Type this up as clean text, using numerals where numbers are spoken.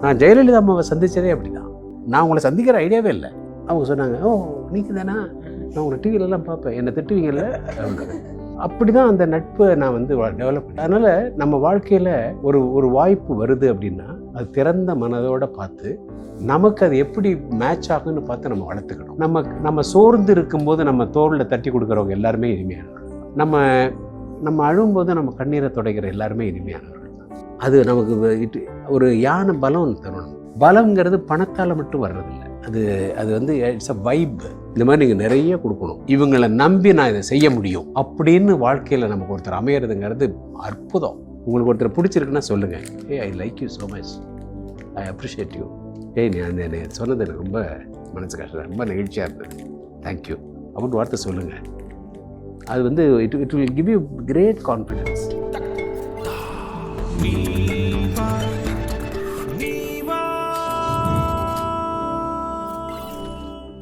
நான் ஜெயலலிதா அம்மாவை சந்தித்ததே அப்படி தான். நான் உங்களை சந்திக்கிற ஐடியாவே இல்லை. அவங்க சொன்னாங்க, ஓ நீங்கள் தானா, நான் உங்களை டிவிலெலாம் பார்ப்பேன், என்னை திட்டுவீங்கல்ல. அப்படி தான் அந்த நட்பை நான் வந்து டெவலப் பண்ணேன். அதனால் நம்ம வாழ்க்கையில் ஒரு வாய்ப்பு வருது அப்படின்னா அது திறந்த மனதோடு பார்த்து நமக்கு அது எப்படி மேட்ச் ஆகுன்னு பார்த்து நம்ம வளர்த்துக்கணும். நம்ம சோர்ந்து இருக்கும்போது நம்ம தோளில் தட்டி கொடுக்குறவங்க எல்லாருமே இனிமையானவர்கள். நம்ம அழும்போது நம்ம கண்ணீரை துடைக்கிற எல்லாருமே இனிமையானவர்கள். அது நமக்கு ஒரு யானை பலம் தரணும். பலம்ங்கிறது பணத்தால் மட்டும் வர்றதில்லை. அது வந்து இட்ஸ் அ வைப். இந்த மாதிரி நீங்கள் நிறைய கொடுக்கணும். இவங்களை நம்பி நான் இதை செய்ய முடியும் அப்படின்னு வாழ்க்கையில் நமக்கு ஒருத்தர் அமையிறதுங்கிறது அற்புதம். உங்களுக்கு ஒருத்தர் பிடிச்சிருக்குன்னா சொல்லுங்கள், I like you so much, I appreciate you. நான் சொன்னது எனக்கு ரொம்ப மனசு கஷ்டம், ரொம்ப நெகிழ்ச்சியாக இருந்தது, தேங்க்யூ அப்படின்னு வார்த்தை சொல்லுங்கள். அது வந்து it will give you great confidence.